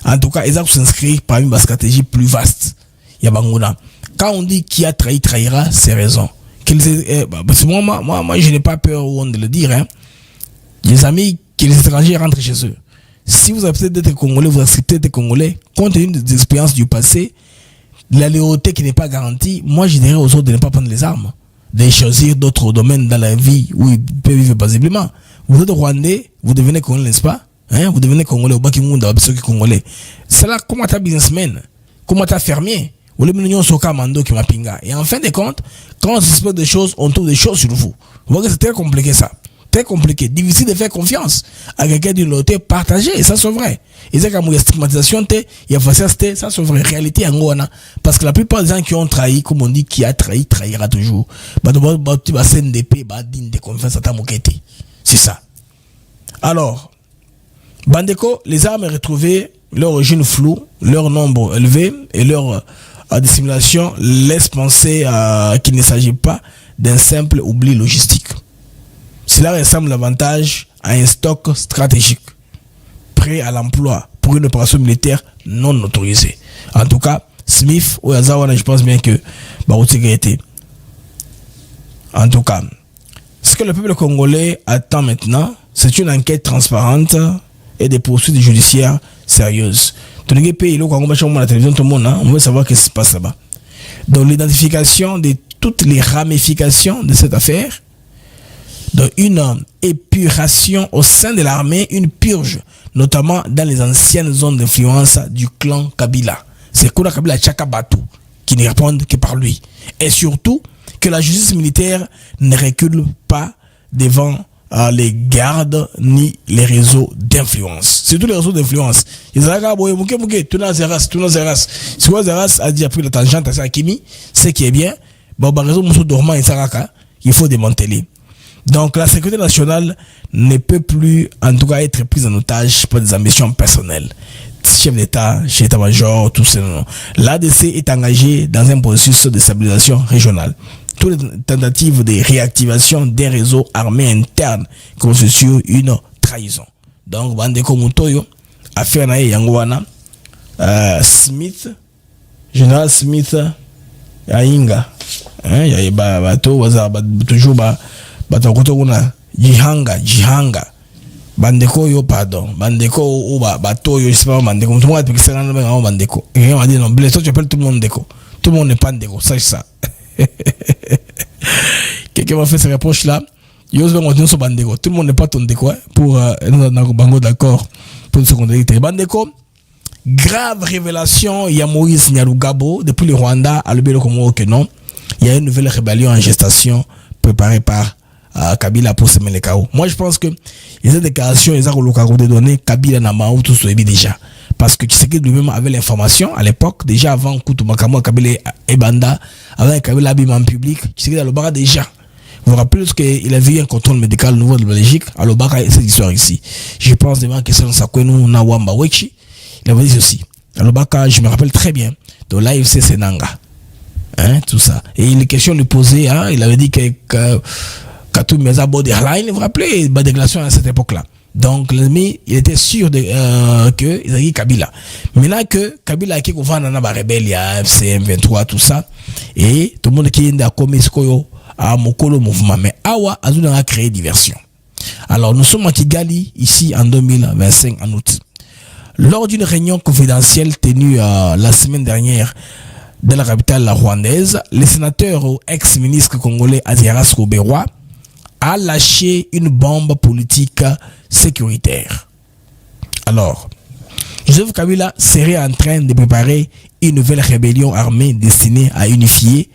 en tout cas, ils s'inscrivent parmi une stratégie plus vaste. Yabanguna. Quand on dit qui a trahi, trahira, c'est raison. Parce que moi, je n'ai pas peur de le dire. Les amis, que les étrangers rentrent chez eux. Si vous acceptez d'être Congolais, vous acceptez d'être Congolais, compte tenu des expériences du passé, la loyauté qui n'est pas garantie, moi je dirais aux autres de ne pas prendre les armes, de choisir d'autres domaines dans la vie où ils peuvent vivre paisiblement. Vous êtes Rwandais, vous devenez Congolais, n'est-ce pas? Vous devenez Congolais, au Baki Munda, au Congolais. C'est là, comment t'as businessman, comment t'as fermier, ou les millions sont Mando qui m'a pinga. Et en fin de compte, quand on suspecte des choses, on trouve des choses sur vous. Vous voyez que c'est très compliqué ça. Très compliqué, difficile de faire confiance à quelqu'un d'une loyauté partagée, ça c'est vrai. Et c'est comme il y a stigmatisation, il y a facilité, ça c'est vrai. Réalité en Goana, parce que la plupart des gens qui ont trahi, comme on dit, qui a trahi, trahira toujours. C'est ça. Alors, Bandeko, les armes retrouvées, leur origine floue, leur nombre élevé et leur dissimulation laisse penser qu'il ne s'agit pas d'un simple oubli logistique. Cela ressemble davantage à un stock stratégique, prêt à l'emploi pour une opération militaire non autorisée. En tout cas, Smith ou Yazawana, je pense bien que Barouti a été. En tout cas, ce que le peuple congolais attend maintenant, c'est une enquête transparente et des poursuites judiciaires sérieuses. Tout le pays, la télévision, tout le monde, on veut savoir ce qui se passe là-bas. Donc l'identification de toutes les ramifications de cette affaire, donc une épuration au sein de l'armée, une purge, notamment dans les anciennes zones d'influence du clan Kabila. C'est Koula Kabila Tchakabatou qui ne répondent que par lui. Et surtout, que la justice militaire ne recule pas devant les gardes ni les réseaux d'influence. C'est tous les réseaux d'influence. Ils ont dit tout le Zeras. Si vous Zeras a dit après la tangente à Sakimi, ce qui est bien, bon, par raison de dormant et Saraka, il faut démanteler. Donc la sécurité nationale ne peut plus, en tout cas, être prise en otage pour des ambitions personnelles. Chef d'État, chef d'État-major, tout ça. L'ADC est engagé dans un processus de stabilisation régionale. Toutes les tentatives de réactivation des réseaux armés internes constituent une trahison. Donc, Bandeko Mutoyo, affaire na Yangwana, Smith, général Smith, Yainga, il y a bateau, toujours bateau, Jihanga. Bandeko yo pardon, bandeko ou bateau yo, je sais pas, bandeko, tout le monde peut se rendre dans bandeko. Et on a dit non, blessé, tu appelles tout le monde déco. Tout le monde n'est pas déco, sache ça. Quelqu'un m'a fait ces reproches-là. Yo, je vais continuer sur bandeko. Tout le monde n'est pas ton déco, pour nous bango d'accord, pour nous secondaire. Bandeko, grave révélation, il y a Moïse Nyarugabo, depuis le Rwanda, à l'Ubelo Congo que non, il y a une nouvelle rébellion en gestation préparée par Kabila pour semer les chaos. Moi, je pense que les déclarations, les accords de données, Kabila n'a pas tout ce déjà. Parce que Tshisekedi lui-même avait l'information à l'époque, déjà avant Koutoumakamoua, Kabila et Banda, avant Kabila Abim en public, Tshisekedi a le bar déjà. Vous vous rappelez qu'il avait eu un contrôle médical nouveau de Belgique, à l'Obara et cette histoire ici. Je pense devant que c'est dans Sakwenou, Nawamba, Wechi, il avait dit ceci. À l'Obaka, je me rappelle très bien, de l'AFC Senanga. Hein, tout ça. Et les questions lui posaient, hein, il avait dit que Katou Meza Borderline, vous vous rappelez, la déclaration à cette époque-là. Donc, l'ennemi, il était sûr que il a dit Kabila. Maintenant que Kabila a été dans la rebelle, FCM 23, tout ça, et tout le monde qui est commis à Mokolo mouvement, mais Awa a créé diversion. Alors, nous sommes à Kigali, ici, en 2025, en août. Lors d'une réunion confidentielle tenue la semaine dernière dans la capitale rwandaise, le sénateur ou ex-ministre congolais Aziaras Koberoa a lâché une bombe politique sécuritaire. Alors, Joseph Kabila serait en train de préparer une nouvelle rébellion armée destinée à unifier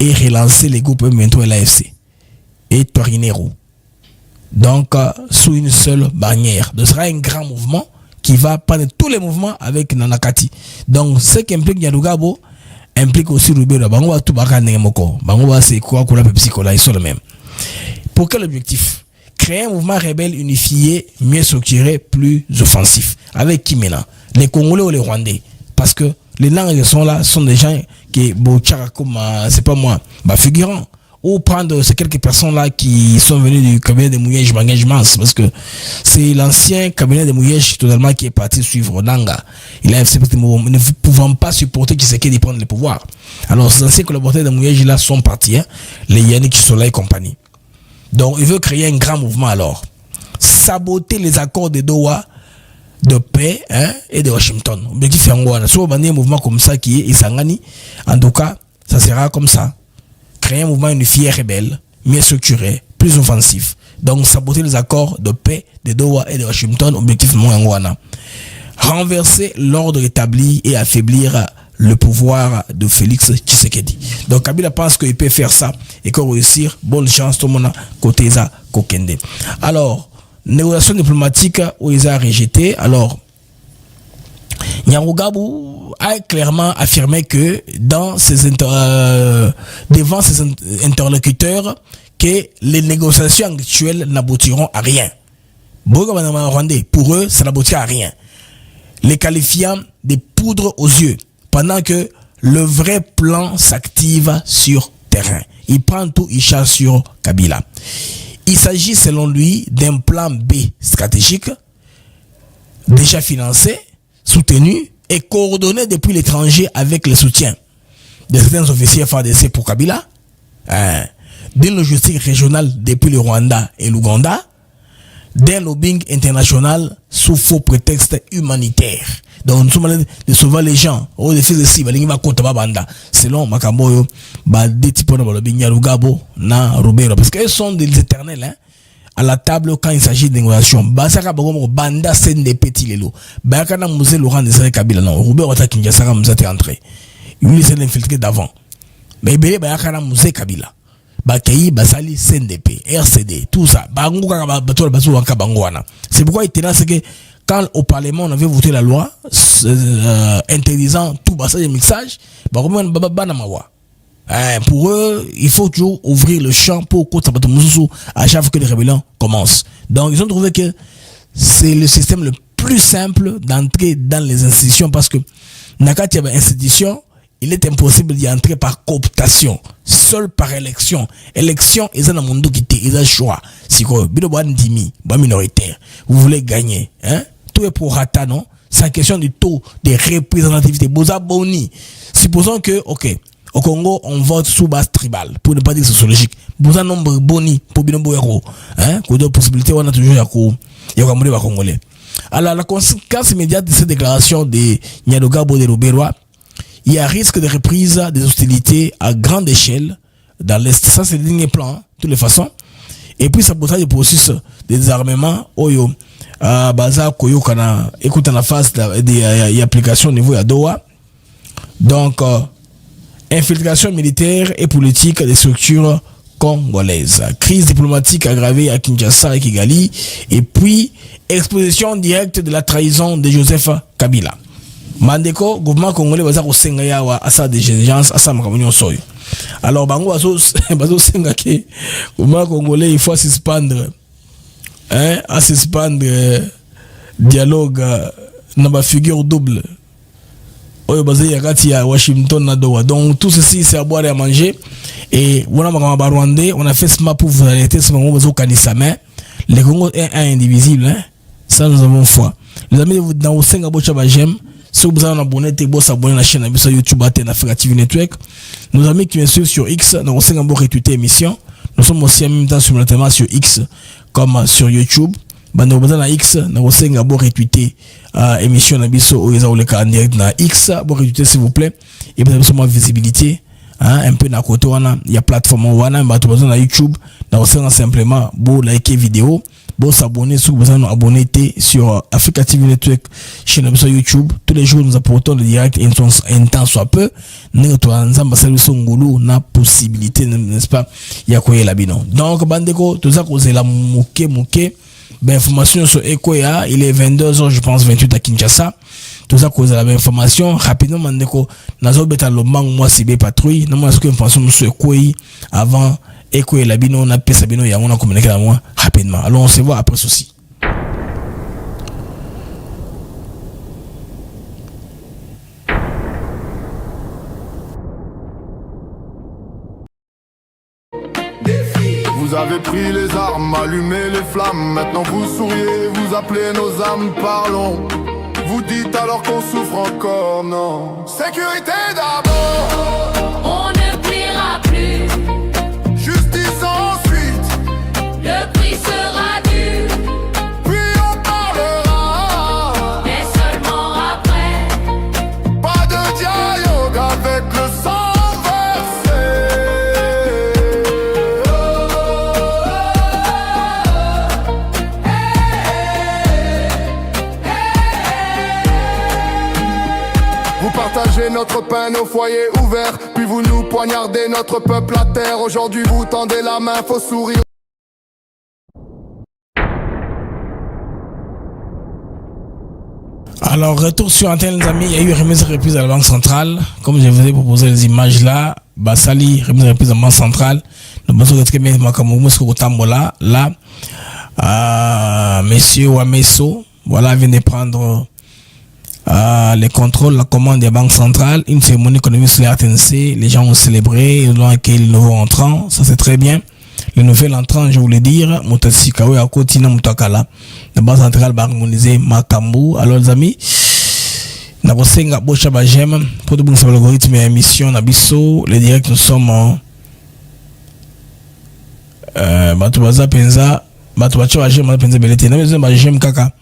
et relancer les groupes M23 et l'AFC et Torinero. Donc, sous une seule bannière. Ce sera un grand mouvement qui va prendre tous les mouvements avec Nanakati. Donc, ce qui implique Nyarugabo implique aussi Rubero. Bango tout baka nemoko. Bango c'est quoi qu'on a Pepsi Cola, ils sont les mêmes. Pour quel objectif? Créer un mouvement rebelle unifié, mieux structuré, plus offensif. Avec qui maintenant? Les Congolais ou les Rwandais? Parce que les langues qui sont là sont des gens qui, comme c'est pas moi, figurant. Ou prendre ces quelques personnes là qui sont venues du cabinet de Mouyège, parce que c'est l'ancien cabinet de Mouyège totalement qui est parti suivre Nanga. Il a ne pouvant pas supporter Tshisekedi prendre le pouvoir. Alors ces anciens collaborateurs de Mouyège là sont partis, hein, les Yannick Sola et compagnie. Donc il veut créer un grand mouvement alors. Saboter les accords de Doha, de paix, hein, et de Washington. Objectif Yangoana. Soit un mouvement comme ça qui est Isangani, en tout cas, ça sera comme ça. Créer un mouvement unifié rebelle, mieux structuré, plus offensif. Donc, saboter les accords de paix de Doha et de Washington, objectif Mouangwana. Renverser l'ordre établi et affaiblir le pouvoir de Félix Tshisekedi. Donc, Kabila pense qu'il peut faire ça et qu'il réussir. Bonne chance, tout le monde, côté ça, Kokende. Alors, négociation diplomatique où ils ont rejeté. Alors, Nyarugabo a clairement affirmé que devant ses interlocuteurs que les négociations actuelles n'aboutiront à rien. Pour eux, ça n'aboutit à rien. Les qualifiant de poudre aux yeux pendant que le vrai plan s'active sur terrain. Il prend tout, il chasse sur Kabila. Il s'agit selon lui d'un plan B stratégique déjà financé, soutenu et coordonné depuis l'étranger avec le soutien de certains officiers FARDC pour Kabila, des logistiques régionales depuis le Rwanda et l'Ouganda, d'un lobbying international sous faux prétexte humanitaire. Donc nous sommes allés de sauver les gens au défi de si balingi ba kota banda selon makamboyo ba des types de lobbying ya Lugabo na Robero parce qu'ils sont des éternels hein à la table quand il s'agit de négociation. Basaka bagomo banda sen des petits lelo. Baka na musée Laurent Désiré Kabila non Robert Wata Kinshasa ka musée entré. Lui c'est l'infiltré d'avant. Mais bele baka na musée Kabila. Bakayi basali CNDP, RCD, tout ça. Bango kaka bato bazo wanka bango wana. C'est pourquoi il était là c'est que quand au Parlement on avait voté la loi interdisant tout passage de mixage, pour eux, il faut toujours ouvrir le champ pour à chaque fois que les rébellions commencent. Donc ils ont trouvé que c'est le système le plus simple d'entrer dans les institutions parce que Nakati avait institution, il est impossible d'y entrer par cooptation, seul par élection. Élection, ils ont un monde qui ils ont choix. Si quoi, minoritaire, vous voulez gagner, hein? Tout est pour rata, non? C'est question du taux de représentativité. Boza boni. Supposons que, ok, au Congo, on vote sous base tribale, pour ne pas dire sociologique. Boza nombre boni, pour bien boyaro. Hein? Qu'on a possibilité, on a toujours yako congolais. Alors, la conséquence immédiate de cette déclaration de Nyadogabo de Roberwa, il y a risque de reprise des hostilités à grande échelle dans l'Est. Ça, c'est le dernier plan, hein, de toutes les façons. Et puis, ça pourrait le processus de désarmement, oyo, baza koyo kana, écoute la phase d'application au niveau de Doha. Donc, infiltration militaire et politique des structures congolaises. Crise diplomatique aggravée à Kinshasa et Kigali. Et puis, exposition directe de la trahison de Joseph Kabila. Mandeko, gouvernement congolais baza ko senga yawa asa de gens asa makamunyo soyo. Alors bango bazo senga ke gouvernement congolais il faut suspendre à suspendre dialogue na ba figure double. Oyo baza yakati ya Washington na Doha. Donc tout ceci c'est à boire et à manger et on a makama Rwandais, on a fait ce map pour vous arrêter ce moment bazo kanisa mais le Congo est indivisible hein. Ça nous avons foi. Les amis dans Senga bocha ba j'aime. Si vous avez abonné, vous abonner à la chaîne sur YouTube Africa TV Network. Nos amis qui me suivent sur X, nous avons retweeté émission. Nous sommes aussi en même temps simultanément sur X comme sur YouTube. Nous avons X, nous avons retweeté émission Nabiso au en direct na X. Vous retweeter s'il vous plaît. Et vous avez seulement visibilité. Un peu na côté il y a plateforme wana, mais vous avez YouTube. Nous avons simplement vous liker vidéo. Bon s'abonner si vous avez abonné sur Africa TV Network chaîne sur YouTube. Tous les jours nous apportons le direct un temps soit peu nous avons service ngulu na possibilité n'est-ce pas ya koye la bino. Donc bandeko tout ça cause la moke ben information sur Ekoya il est 22h je pense 28 à Kinshasa. Tout ça cause la même information rapidement bandeko nazo beta lo mang moi CB patrouille non moi ce que information sur Ekoya avant Eko et la bino on a payé sa bino et on a communiqué à moi rapidement. Alors on se voit après ceci. Vous avez pris les armes, allumé les flammes. Maintenant vous souriez, vous appelez nos âmes, parlons. Vous dites alors qu'on souffre encore, non. Sécurité d'abord. On ne pliera plus. Justice ensuite. Le prix sera dû. Puis on parlera. Mais seulement après. Pas de dialogue avec le sang versé. Vous partagez notre pain, nos foyers ouverts. Puis vous nous poignardez notre peuple à terre. Aujourd'hui vous tendez la main, faut sourire. Alors, retour sur antenne, les amis. Il y a eu remise et reprise à la Banque Centrale. Comme je vous ai proposé les images là, Basali, remise et reprise à la Banque Centrale. Nous pensons que là, monsieur Wameso, voilà, vient de prendre les contrôles, la commande des banques centrales, une cérémonie économique sur la RTNC, les gens ont célébré, ils ont accueilli le nouveau entrant, ça c'est très bien. Le nouvel entrant, je voulais dire, Moutassikawe à Kotina Moutakala, la banque centrale va harmoniser Makambu. Alors les amis, Nabosenga Bocha Bajem, pour de bons algorithmes et émissions, Nabiso, les directs nous sommes bato baza penza bato bacho ba j'aime penza belete na besoin ba j'aime kaka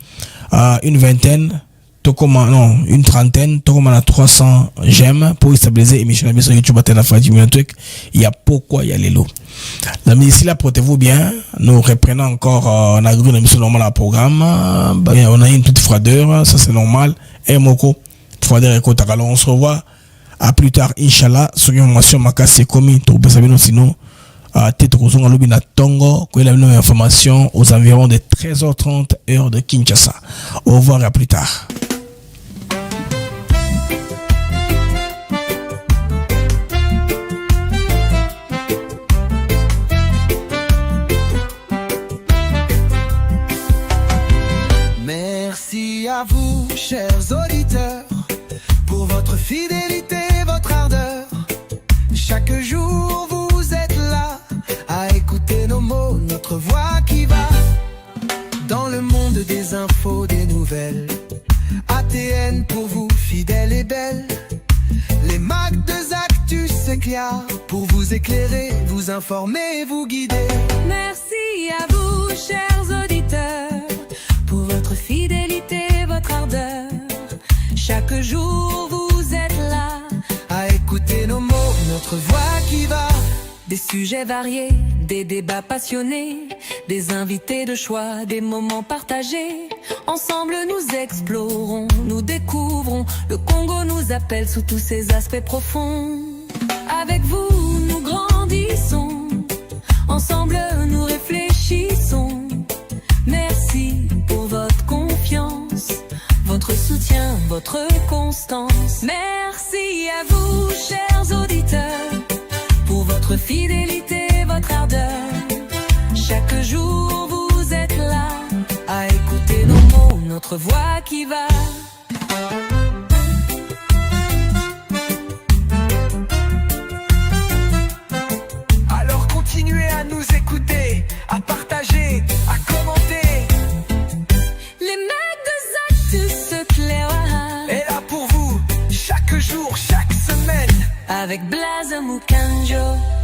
une vingtaine une trentaine tokoma na 300 j'aime pour stabiliser émission na sur YouTube atena Fadi Minotwek. Il y a pourquoi il y a lelo la ici là, portez-vous bien. Nous reprenons encore on a une émission normale à programme. On a une petite froideur, ça c'est normal. Et moko froideur et kota. Alors on se revoit à plus tard Inch'Allah sur une information makasi commis to besabino sinon tête rozonga lobi na tongo ko la nouvelle information aux environs de 13h30 heure de Kinshasa. Au revoir et à plus tard. Merci à vous, chers auditeurs, pour votre fidélité, votre ardeur. Chaque jour, vous êtes là à écouter nos mots, notre voix qui va dans le monde des infos, des nouvelles. ATN pour vous, fidèles et belles. Les mags de Actus s'éclairent pour vous éclairer, vous informer, vous guider. Merci à vous, chers auditeurs, pour votre fidélité, votre ardeur. Chaque jour, vous êtes là à écouter nos mots, notre voix qui va. Des sujets variés, des débats passionnés, des invités de choix, des moments partagés. Ensemble nous explorons, nous découvrons. Le Congo nous appelle sous tous ses aspects profonds. Avec vous nous grandissons, ensemble nous réfléchissons. Merci pour votre confiance, votre soutien, votre constance. Merci à vous, chers auditeurs, pour votre fidélité, votre ardeur. Chaque jour vous êtes là à écouter nos mots, notre voix qui va. Alors continuez à nous écouter, à partager, à commenter. Les mecs de Actus s'éclairent Et là pour vous, chaque jour, chaque semaine. avec Blaise Mukanjo.